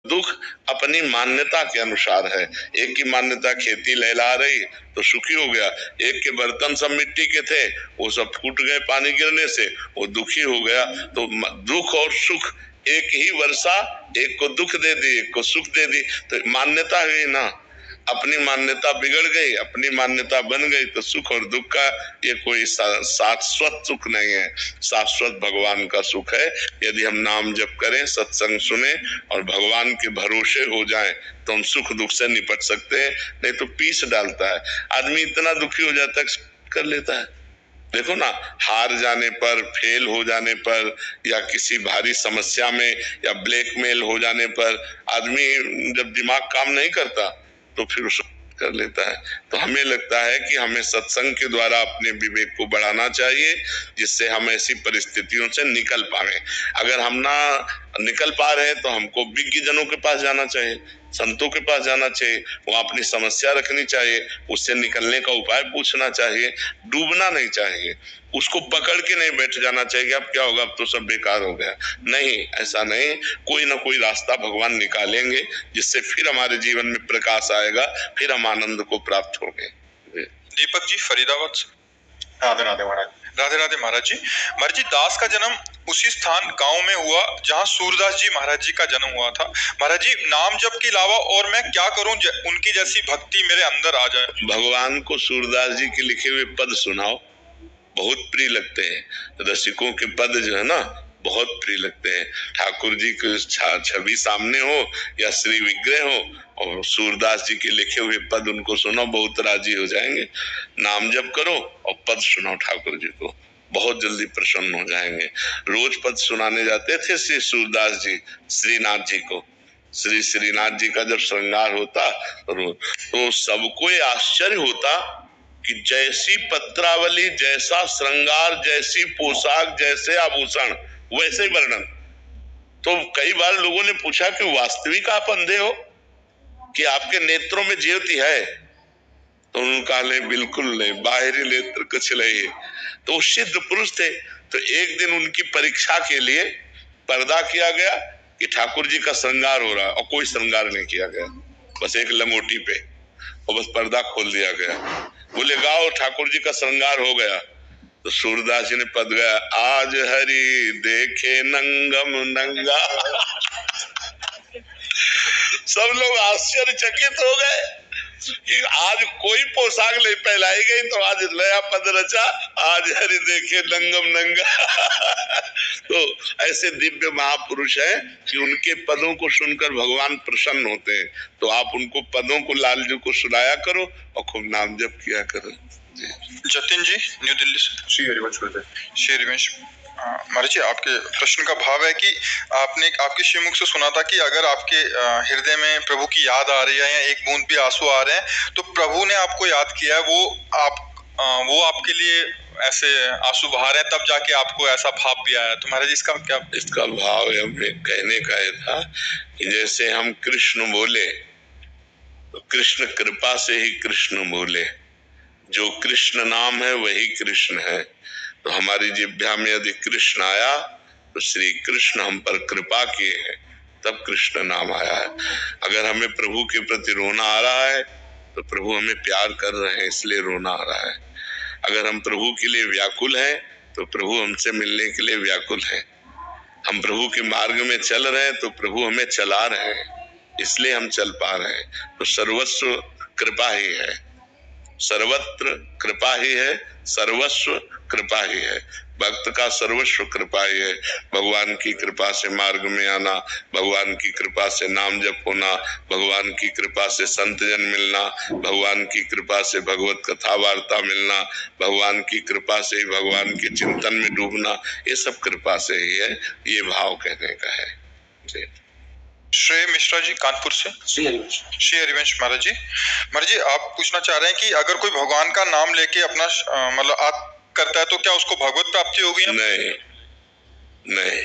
दुख अपनी मान्यता के अनुसार है। एक की मान्यता खेती लहला रही तो सुखी हो गया, एक के बर्तन सब मिट्टी के थे वो सब फूट गए पानी गिरने से, वो दुखी हो गया। तो दुख और सुख, एक ही वर्षा एक को दुख दे दी एक को सुख दे दी, तो मान्यता हुई ना। अपनी मान्यता बिगड़ गई, अपनी मान्यता बन गई तो सुख और दुख का ये कोई शाश्वत सुख नहीं है। शाश्वत भगवान का सुख है। यदि हम नाम जप करें, सत्संग सुने और भगवान के भरोसे हो जाएं तो हम सुख दुख से निपट सकते हैं। नहीं तो पीस डालता है आदमी, इतना दुखी हो जाता है कर लेता है। देखो ना, हार जाने पर, फेल हो जाने पर, या किसी भारी समस्या में, या ब्लैकमेल हो जाने पर आदमी जब दिमाग काम नहीं करता तो फिर कर लेता है। तो हमें लगता है कि हमें सत्संग के द्वारा अपने विवेक को बढ़ाना चाहिए, जिससे हम ऐसी परिस्थितियों से निकल पाए। अगर हम ना निकल पा रहे हैं तो हमको विज्ञ जनों के पास जाना चाहिए, संतों के पास जाना चाहिए, वहां अपनी समस्या रखनी चाहिए, उससे निकलने का उपाय पूछना चाहिए। डूबना नहीं चाहिए, उसको पकड़ के नहीं बैठ जाना चाहिए अब क्या होगा, अब तो सब बेकार हो गया। नहीं, ऐसा नहीं, कोई ना कोई रास्ता भगवान निकालेंगे जिससे फिर हमारे जीवन में प्रकाश आएगा, फिर हम आनंद को प्राप्त होंगे। दीपक जी फरीदाबाद से। राधे राधे महाराज। राधे राधे महाराज जी। महाराज जी, दास का जन्म उसी स्थान गांव में हुआ जहां सूरदास जी महाराज जी का जन्म हुआ था। महाराज जी, नाम जप के अलावा और मैं क्या करूं उनकी जैसी भक्ति मेरे अंदर आ जाए? भगवान को सूरदास जी के लिखे हुए पद सुनाओ, बहुत प्रिय लगते हैं। रसिकों के पद जो है ना बहुत प्रिय लगते हैं। ठाकुर जी की छवि सामने हो या श्री विग्रह हो और सूरदास जी के लिखे हुए पद उनको सुनो, बहुत राजी हो जाएंगे। नाम जप करो और पद सुनाओ ठाकुर जी को, बहुत जल्दी प्रसन्न हो जाएंगे। रोज पद सुनाने जाते थे श्री सूरदास जी श्रीनाथ जी को। श्री श्रीनाथ जी का जब श्रृंगार होता तो सबको आश्चर्य होता कि जैसी पत्रावली, जैसा श्रृंगार, जैसी पोशाक, जैसे आभूषण, वैसे ही वर्णन। तो कई बार लोगों ने पूछा कि वास्तविक आप अंधे हो कि आपके नेत्रों में ज्योति है? तो उन्होंने कहा बिल्कुल नहीं, बाहरी नेत्र कुछ नहीं। तो सिद्ध पुरुष थे। तो एक दिन उनकी परीक्षा के लिए पर्दा किया गया कि ठाकुर जी का श्रृंगार हो रहा है, और कोई श्रृंगार नहीं किया गया, बस एक लंगोटी पे, और बस पर्दा खोल दिया गया। बोले गाओ ठाकुर जी का श्रृंगार हो गया। तो सूरदास जी ने पद गाया, आज हरि देखे नंगम नंगा। सब लोग आश्चर्यचकित हो गए कि आज कोई पोशाक नहीं पहनाई गई, तो आज नया पद रचा, आज हरि देखे नंगम नंगा। तो ऐसे दिव्य महापुरुष हैं कि उनके पदों को सुनकर भगवान प्रसन्न होते हैं। तो आप उनको पदों को लाल जी को सुनाया करो और खूब नाम जप किया करो। जतिन जी न्यू दिल्ली से। श्री हरिवंश। श्री हरिवंश महाराज जी, आपके प्रश्न का भाव है कि आपने आपके श्रीमुख से सुना था कि अगर आपके हृदय में प्रभु की याद आ रही है या एक बूंद भी आंसू आ रहे हैं तो प्रभु ने आपको याद किया है, वो आपके लिए ऐसे आंसू बहा रहे हैं, तब जाके आपको ऐसा भाव भी आया। तो महाराज जी इसका क्या? इसका भाव हमें कहने का ये था कि जैसे हम कृष्ण बोले तो कृष्ण कृपा से ही कृष्ण बोले, जो कृष्ण नाम है वही कृष्ण है। तो हमारी जिह्वा में यदि कृष्ण आया तो श्री कृष्ण हम पर कृपा किए हैं, तब कृष्ण नाम आया है। अगर हमें प्रभु के प्रति रोना आ रहा है तो प्रभु हमें प्यार कर रहे हैं इसलिए रोना आ रहा है। अगर हम प्रभु के लिए व्याकुल हैं तो प्रभु हमसे मिलने के लिए व्याकुल है। हम प्रभु के मार्ग में चल रहे हैं तो प्रभु हमें चला रहे हैं, इसलिए हम चल पा रहे हैं। तो सर्वस्व कृपा ही है, सर्वत्र कृपा ही है, सर्वस्व कृपा ही है। भक्त का सर्वस्व कृपा ही है। भगवान की कृपा से मार्ग में आना, भगवान की कृपा से नाम जप होना, भगवान की कृपा से संत जन मिलना, भगवान की कृपा से भगवत कथा वार्ता मिलना, भगवान की कृपा से भगवान के चिंतन में डूबना, ये सब कृपा से ही है। ये भाव कहने का है जी। श्रेय मिश्रा जी कानपुर से। श्री हरिवंश महाराज जी। महाराज जी, आप पूछना चाह रहे हैं कि अगर कोई भगवान का नाम लेके अपना मतलब करता है तो क्या उसको भगवत प्राप्ति होगी? नहीं नहीं,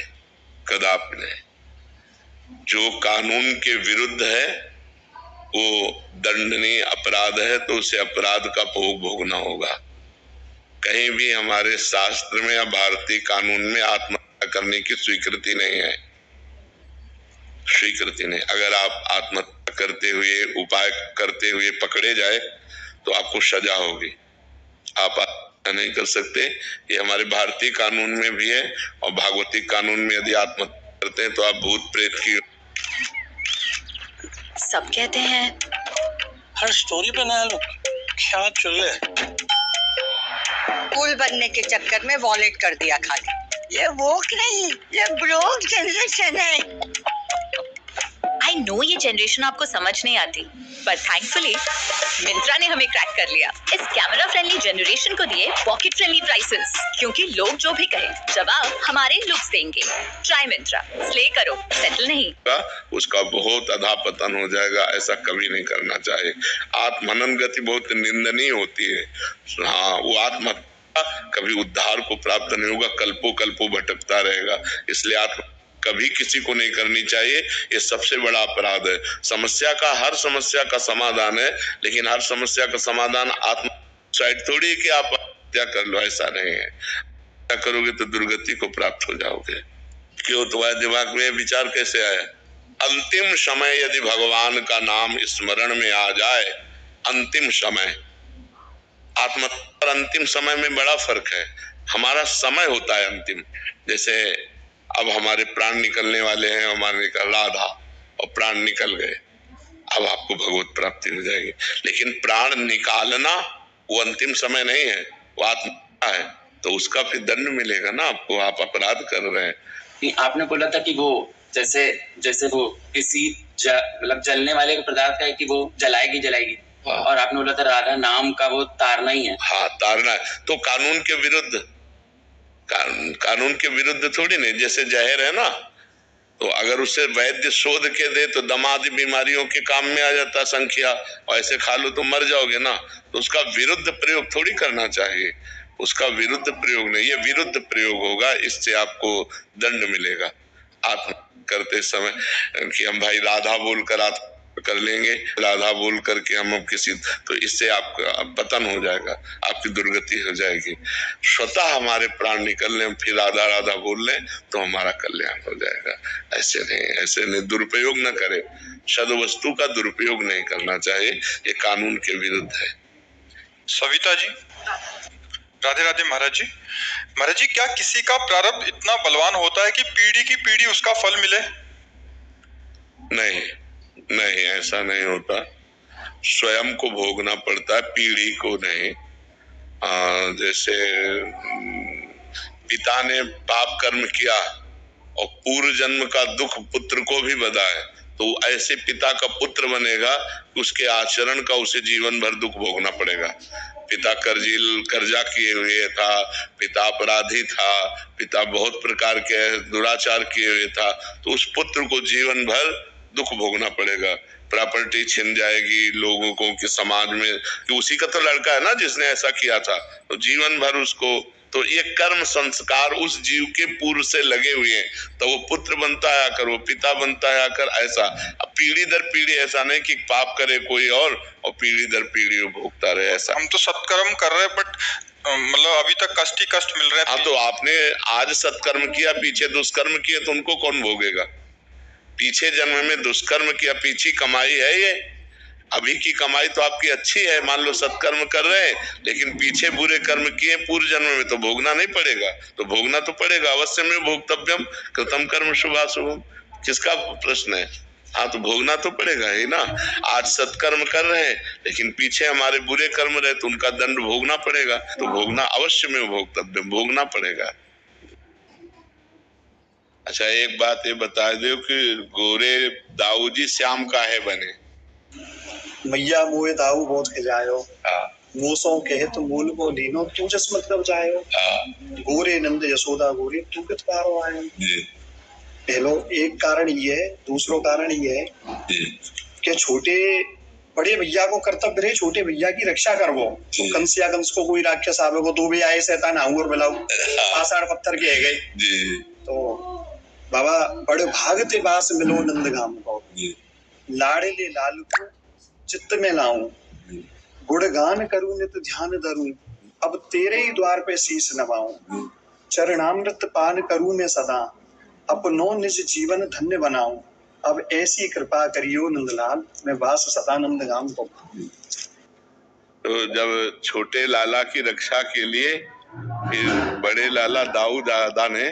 कदापि नहीं। जो कानून के विरुद्ध है वो दंडनीय अपराध है, तो उसे अपराध का भोग भोगना होगा। कहीं भी हमारे शास्त्र में या भारतीय कानून में आत्महत्या करने की स्वीकृति नहीं है। स्वीकृति नहीं। अगर आप आत्महत्या करते हुए, उपाय करते हुए पकड़े जाए तो आपको सजा होगी। आप आत्महत्या नहीं कर सकते। ये हमारे भारतीय कानून में भी है और भागवतिक कानून में यदि आत्महत्या करते हैं तो आप भूत प्रेत की। सब कहते हैं हर स्टोरी पे नया लुक, क्या चल रहा है? कूल बनने के चक्कर में वॉलेट कर दिया खाली। ये वोक नहीं, ये ब्रोक जनरेशन है। आई नो ये जनरेशन आपको समझ नहीं आती, पर थैंकफुली मिंत्रा ने हमें क्रैक कर लिया। इस कैमरा फ्रेंडली जनरेशन को दिए पॉकेट फ्रेंडली प्राइसेस, क्योंकि लोग जो भी कहें जवाब हमारे लुक्स देंगे। ट्राई मिंत्रा, स्ले करो, सेटल नहीं। उसका बहुत अधापतन हो जाएगा, ऐसा कभी नहीं करना चाहिए। आत्महनन गति बहुत निंदनीय होती है। हाँ, वो आत्महत्या कभी उद्धार को प्राप्त नहीं होगा, कल्पों कल्पों भटकता रहेगा। इसलिए आत्म कभी किसी को नहीं करनी चाहिए। ये सबसे बड़ा अपराध है। हर समस्या का समाधान है, लेकिन हर समस्या का समाधान आत्मसाइड थोड़ी कि आप हत्या कर लो, ऐसा नहीं है। क्या करोगे तो दुर्गति को प्राप्त हो जाओगे। क्यों? तुम्हारे दिमाग में विचार कैसे आया? अंतिम समय यदि भगवान का नाम स्मरण में आ जाए, अंतिम समय, आत्महत्या और अंतिम समय में बड़ा फर्क है। हमारा समय होता है अंतिम। जैसे अब हमारे प्राण निकलने वाले हैं, हमारे निकल राधा और प्राण निकल गए, अब आपको भगवत प्राप्ति हो जाएगी। लेकिन प्राण निकालना वो अंतिम समय नहीं है, वो आत्मा है, तो उसका फिर दंड मिलेगा ना आपको। आप अपराध कर रहे हैं। आपने बोला था कि वो जैसे वो किसी मतलब जलने वाले पदार्थ का है कि वो जलाएगी। हाँ। और आपने बोला था राधा नाम का वो तारना ही है। हाँ, तारना है। तो कानून के विरुद्ध, कानून के विरुद्ध थोड़ी नहीं। जैसे जहर है ना, तो अगर उसे वैद्य शोध के दे तो दमा आदि बीमारियों के काम में आ जाता संख्या, और ऐसे खा लो तो मर जाओगे ना। तो उसका विरुद्ध प्रयोग थोड़ी करना चाहिए। उसका विरुद्ध प्रयोग नहीं, ये विरुद्ध प्रयोग होगा, इससे आपको दंड मिलेगा। आत्म करते समय कि हम भाई राधा बोलकर आत्म कर लेंगे, राधा बोल करके हम किसी, तो इससे आपका पतन हो जाएगा, आपकी दुर्गति हो जाएगी। स्वतः हमारे प्राण निकल लें, फिर राधा राधा बोल लें तो हमारा कल्याण हो जाएगा। ऐसे नहीं, दुरुपयोग न करें। सद्वस्तु का दुरुपयोग नहीं करना चाहिए, ये कानून के विरुद्ध है। सविता जी, राधे राधे। महाराज जी, क्या किसी का प्रारब्ध इतना बलवान होता है कि पीढ़ी की पीढ़ी उसका फल मिले? नहीं, ऐसा नहीं होता। स्वयं को भोगना पड़ता है, पीढ़ी को नहीं। जैसे पिता ने पाप कर्म किया और पूर्व जन्म का दुख पुत्र को भी बधा है, तो ऐसे पिता का पुत्र बनेगा, उसके आचरण का उसे जीवन भर दुख भोगना पड़ेगा। पिता कर्जा किए हुए था, पिता अपराधी था, पिता बहुत प्रकार के दुराचार किए हुए था, तो उस पुत्र को जीवन भर दुख भोगना पड़ेगा। प्रॉपर्टी छिन जाएगी लोगों को कि समाज में कि उसी का तो लड़का है ना जिसने ऐसा किया था, तो जीवन भर उसको, तो ये कर्म संस्कार उस जीव के पूर्व से लगे हुए हैं, तो वो पुत्र बनता है आकर, वो पिता बनता है आकर। ऐसा अब पीढ़ी दर पीढ़ी, ऐसा नहीं कि पाप करे कोई और पीढ़ी दर पीढ़ी वो भोगता रहे। ऐसा हम तो सत्कर्म कर रहे हैं, बट मतलब अभी तक कष्ट ही कष्ट मिल रहे हैं। हाँ, तो आपने आज सत्कर्म किया, पीछे दुष्कर्म किए, तो उनको कौन भोगेगा? पीछे जन्म में दुष्कर्म किया, पीछे कमाई है ये। अभी की कमाई तो आपकी अच्छी है, मान लो सत्कर्म कर रहे हैं, लेकिन पीछे बुरे कर्म किए पूर्व जन्म में, तो भोगना नहीं पड़ेगा? तो भोगना तो पड़ेगा, अवश्य में भोक्तव्यम कृतम कर्म शुभाशुभम। किसका प्रश्न है? हाँ, तो भोगना तो पड़ेगा ही ना। आज सत्कर्म कर रहे हैं, लेकिन पीछे हमारे बुरे कर्म रहे, तो उनका दंड भोगना पड़ेगा। तो भोगना अवश्य में भोक्तव्यम, भोगना पड़ेगा। अच्छा, एक बात ये बता दो कि गोरे दाऊ जी श्याम काहे बने? मैया मोए दाऊ बहुत खिजायो, मूसों कहे तो मूल को लीनो, तू जस मतलब जायो। गोरे नंद यशोदा गोरे, तू कित पारो आयो। पहलो एक कारण ये है, दूसरो कारण ये है कि छोटे बड़े भैया को कर्तव्य रहे छोटे भैया की रक्षा करवो। कंस या कंस को कोई राक्षस आवे को तो भी आए शैतान आऊं और मिलाऊ, आषाढ़ पत्थर के है गए। तो बाबा बड़े भागते बास मिलो नंदगाम को, लाड़े लाल को चित्त में लाऊं, गुणगान करूं नित ध्यान धरूं, अब तेरे ही द्वार पे शीश नवाऊं। चरणामृत पान करूं मैं सदा, अपनो निज जीवन धन्य बनाऊं। अब ऐसी कृपा करियो नंदलाल, मैं वास सदानंद गाम को। तो जब छोटे लाला की रक्षा के लिए फिर बड़े लाला दाऊ दादा ने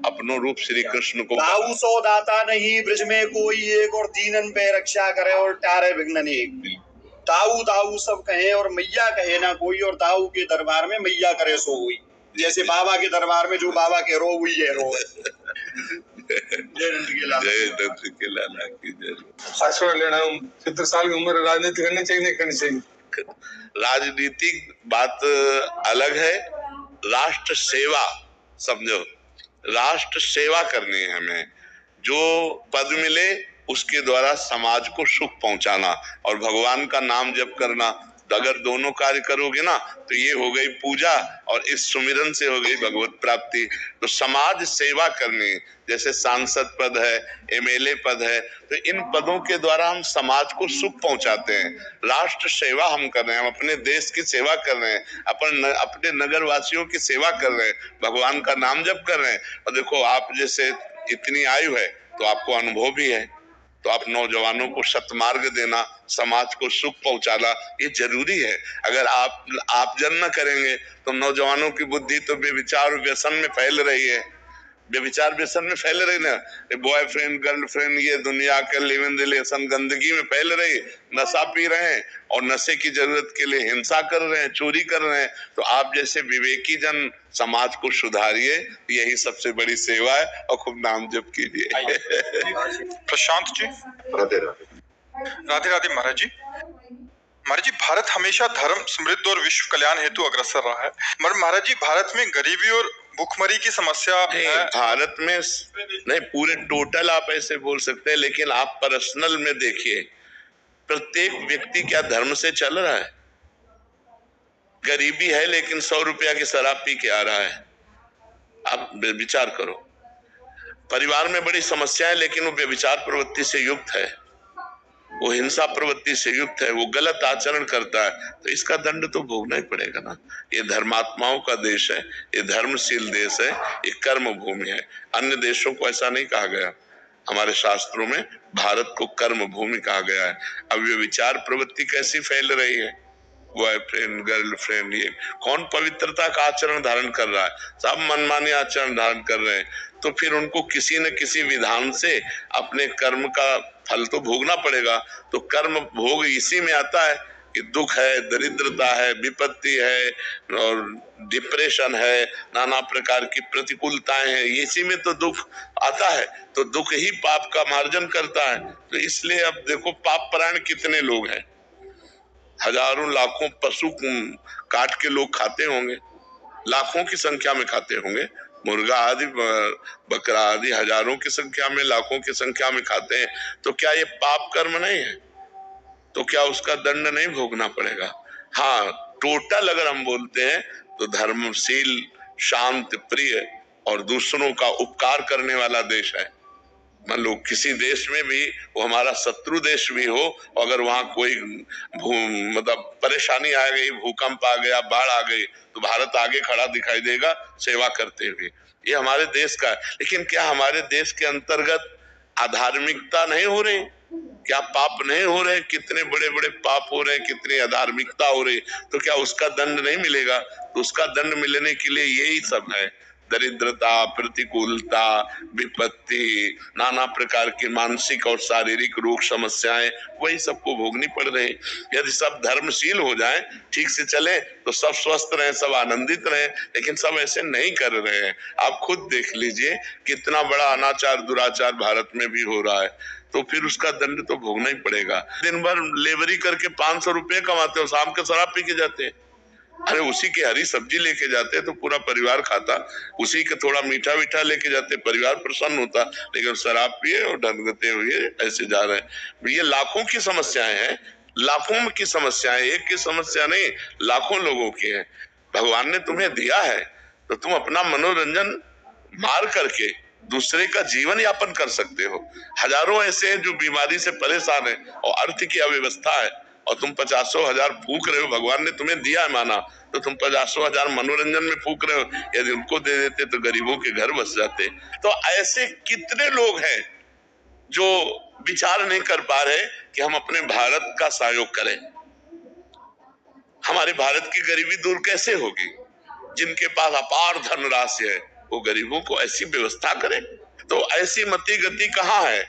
अपनो रूप श्री कृष्ण को, दाऊ सो दाता नहीं ब्रज में कोई एक, और दीनन पे रक्षा करे और टारे विघ्न एक। दाऊ दाऊ सब कहे और मैया कहे ना कोई, और दाऊ के दरबार में मैया करे सो हुई। जैसे बाबा के दरबार में जो बाबा के रो हुई है रो। जय नंद के लाला, जय नंद के लाला की जय। आश्रय लेना 70 साल की उम्र, राजनीति करनी चाहिए नहीं करनी चाहिए? राजनीतिक बात अलग है, राष्ट्र सेवा समझो, राष्ट्र सेवा करनी है हमें। जो पद मिले उसके द्वारा समाज को सुख पहुंचाना और भगवान का नाम जप करना, अगर दोनों कार्य करोगे ना तो ये हो गई पूजा और इस सुमिरन से हो गई भगवत प्राप्ति। तो समाज सेवा करनी, जैसे सांसद पद है, एमएलए पद है, तो इन पदों के द्वारा हम समाज को सुख पहुंचाते हैं। राष्ट्र सेवा हम कर रहे हैं, हम अपने देश की सेवा कर रहे हैं, अपने नगर वासियों की सेवा कर रहे हैं, भगवान का नाम जप कर रहे हैं। और देखो आप जैसे इतनी आयु है तो आपको अनुभव भी है, तो आप नौजवानों को सतमार्ग देना, समाज को सुख पहुंचाना ये जरूरी है। अगर आप जन न करेंगे तो नौजवानों की बुद्धि तो बेविचार और व्यसन में फैल रही है, बेविचार व्यसन में फैल रही ना, बॉयफ्रेंड गर्लफ्रेंड ये दुनिया के लिविंग रिलेशन गंदगी में फैल रही, नशा पी रहे हैं और नशे की जरूरत के लिए हिंसा कर रहे हैं, चोरी कर रहे हैं। तो आप जैसे विवेकी जन समाज को सुधारिए, यही सबसे बड़ी सेवा है, और खूब नाम जप कीजिए। प्रशांत जी, राधे राधे। राधे राधे महाराज जी। महाराज जी, भारत हमेशा धर्म, समृद्धि और विश्व कल्याण हेतु अग्रसर रहा है। मगर महाराज जी, भारत में गरीबी और भूखमरी की समस्या है। भारत में नहीं, पूरे टोटल आप ऐसे बोल सकते हैं, लेकिन आप पर्सनल में देखिए, प्रत्येक व्यक्ति क्या धर्म से चल रहा है? गरीबी है लेकिन 100 रुपया की शराब पी के आ रहा है। आप विचार करो, परिवार में बड़ी समस्या है लेकिन वो व्यभिचार प्रवृत्ति से युक्त है, वो हिंसा प्रवृत्ति से युक्त है, वो गलत आचरण करता है, तो इसका दंड तो भोगना ही पड़ेगा ना। ये धर्मात्माओं का देश है, ये धर्मशील देश है, ये कर्म भूमि है। अन्य देशों को ऐसा नहीं कहा गया, हमारे शास्त्रों में भारत को कर्म भूमि कहा गया है। अब ये विचार प्रवृत्ति कैसी फैल रही है, बॉयफ्रेंड गर्लफ्रेंड, ये कौन पवित्रता का आचरण धारण कर रहा है? सब मनमानी आचरण धारण कर रहे हैं। तो फिर उनको किसी न किसी विधान से अपने कर्म का फल तो भोगना पड़ेगा। तो कर्म भोग इसी में आता है कि दुख है, दरिद्रता है, विपत्ति है और डिप्रेशन है, नाना प्रकार की प्रतिकूलताएं हैं, इसी में तो दुख आता है। तो दुख ही पाप का मार्जन करता है। तो इसलिए अब देखो पाप परायण कितने लोग हैं, हजारों लाखों पशु काट के लोग खाते होंगे, लाखों की संख्या में खाते होंगे, मुर्गा आदि बकरा आदि हजारों की संख्या में, लाखों की संख्या में खाते हैं। तो क्या ये पाप कर्म नहीं है? तो क्या उसका दंड नहीं भोगना पड़ेगा? हाँ, टोटल अगर हम बोलते हैं तो धर्मशील, शांत प्रिय और दूसरों का उपकार करने वाला देश है। मान लो किसी देश में भी वो हमारा शत्रु देश भी हो, अगर वहां कोई मतलब परेशानी आ गई, भूकंप आ गया, बाढ़ आ गई, तो भारत आगे खड़ा दिखाई देगा सेवा करते हुए। ये हमारे देश का है। लेकिन क्या हमारे देश के अंतर्गत अधार्मिकता नहीं हो रही? क्या पाप नहीं हो रहे? कितने बड़े बड़े पाप हो रहे हैं, कितनी अधार्मिकता हो रही, तो क्या उसका दंड नहीं मिलेगा? तो उसका दंड मिलने के लिए यही सब है, दरिद्रता, प्रतिकूलता, विपत्ति, नाना प्रकार की मानसिक और शारीरिक रोग समस्याएं, वही सबको भोगनी पड़ रही। यदि सब धर्मशील हो जाएं, ठीक से चले, तो सब स्वस्थ रहे, सब आनंदित रहे। लेकिन सब ऐसे नहीं कर रहे हैं। आप खुद देख लीजिए कितना बड़ा अनाचार दुराचार भारत में भी हो रहा है, तो फिर उसका दंड तो भोगना ही पड़ेगा। दिन भर लेबरी करके 500 रुपए कमाते हो, शाम के शराब पी के जाते हैं। अरे उसी की हरी सब्जी लेके जाते तो पूरा परिवार खाता, उसी के थोड़ा मीठा मीठा लेके जाते, परिवार प्रसन्न होता। लेकिन शराब पिए और ढंगते हुए ऐसे जा रहे हैं। ये लाखों की समस्याएं हैं, लाखों की समस्याएं, एक की समस्या नहीं, लाखों लोगों की है। भगवान ने तुम्हें दिया है तो तुम अपना मनोरंजन मार करके दूसरे का जीवन यापन कर सकते हो। हजारों ऐसे हैं जो बीमारी से परेशान है और अर्थ की अव्यवस्था है, और तुम 50,000 फूक रहे हो। भगवान ने तुम्हें दिया है माना, तो तुम 50,000 मनोरंजन में फूक रहे हो। यदि उनको दे देते तो गरीबों के घर बस जाते। तो ऐसे कितने लोग हैं जो विचार नहीं कर पा रहे कि हम अपने भारत का सहयोग करें। हमारे भारत की गरीबी दूर कैसे होगी? जिनके पास अपार धनराशि है वो गरीबों को ऐसी व्यवस्था करें, तो ऐसी मति गति कहाँ है?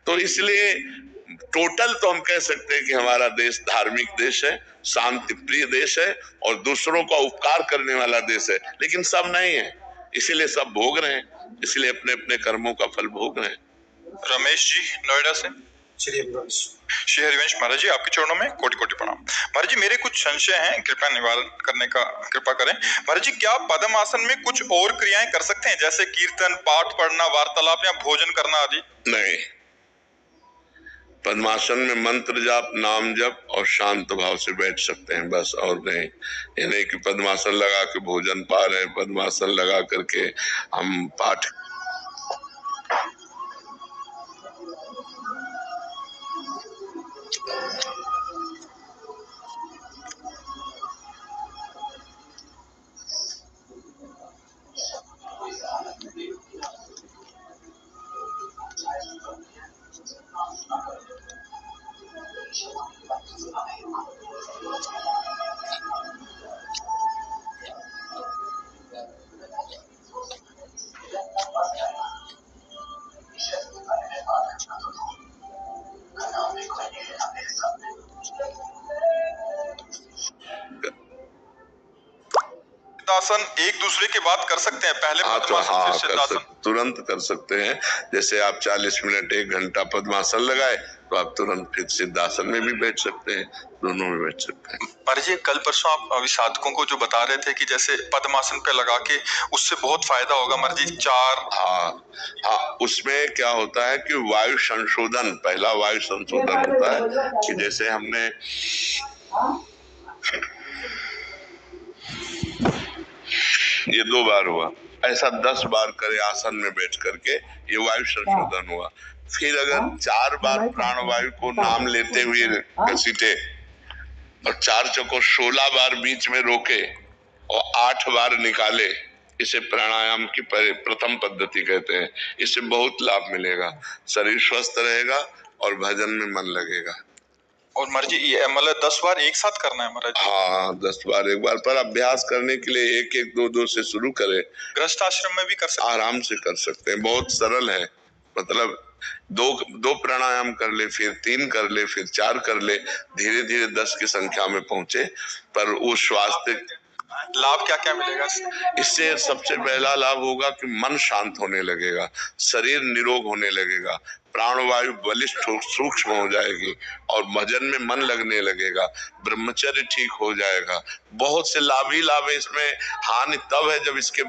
तो इसलिए टोटल तो हम कह सकते हैं कि हमारा देश धार्मिक देश है, शांति प्रिय देश है और दूसरों का उपकार करने वाला देश है, लेकिन सब नहीं है, इसीलिए सब भोग रहे हैं, इसलिए अपने अपने कर्मों का फल भोग रहे हैं। रमेश जी नोएडा से। श्री हरिवंश। श्री हरिवंश महाराज जी, आपके चरणों में कोटि कोटि प्रणाम। महाराज जी मेरे कुछ संशय हैं, कृपया निवारण करने का कृपा करें। महाराज जी क्या पद्मासन में कुछ और क्रियाएं कर सकते हैं, जैसे कीर्तन, पाठ पढ़ना, वार्तालाप या भोजन करना आदि? नहीं, पद्मासन में मंत्र जाप, नाम जप और शांत भाव से बैठ सकते हैं, बस, और नहीं। ये नहीं कि पद्मासन लगा के भोजन पा रहे हैं, पद्मासन लगा करके हम पाठ। आसन एक दूसरे के बाद कर सकते हैं, पहले पद्मासन फिर सिद्धासन? तुरंत कर सकते हैं। जैसे आप 40 मिनट 1 घंटा पद्मासन लगाए तो आप तुरंत फिर सिद्धासन में भी बैठ सकते हैं, दोनों में बैठ सकते हैं। महाराज जी कल परसों आप अभी साधकों को जो बता रहे थे कि जैसे पद्मासन पे लगा के उससे बहुत फायदा होगा महाराज जी, 4। हाँ, उसमें क्या होता है कि वायु संशोधन, पहला वायु संशोधन होता है कि जैसे हमने ये 2 बार हुआ, ऐसा 10 बार करे आसन में बैठ करके, ये वायु संशोधन हुआ। फिर अगर 4 बार प्राणवायु को नाम लेते हुए घसीटे और 4 चक्कर 16 बार बीच में रोके और 8 बार निकाले, इसे प्राणायाम की प्रथम पद्धति कहते हैं। इससे बहुत लाभ मिलेगा, शरीर स्वस्थ रहेगा और भजन में मन लगेगा। और महाराज जी ये मतलब 10 बार एक साथ करना है महाराज? हाँ, 10 बार एक बार, पर अभ्यास करने के लिए 1-1, 2-2 से शुरू करें। गृहस्थ आश्रम में भी कर सकते हैं? आराम से कर सकते हैं, बहुत सरल है। मतलब 2 प्राणायाम कर ले, फिर 3 कर ले, फिर 4 कर ले, धीरे धीरे 10 की संख्या में पहुंचे। पर वो स्वास्थ्य लाभ क्या क्या मिलेगा इससे? सबसे पहला लाभ होगा कि मन शांत होने लगेगा, शरीर निरोग होने लगेगा, प्राणवायु बलिष्ठ सूक्ष्म हो जाएगी और भजन में मन लगने लगेगा, ब्रह्मचर्य ठीक हो जाएगा। बहुत से लाभ ही लाभ है इसमें। हानि तब है जब इसके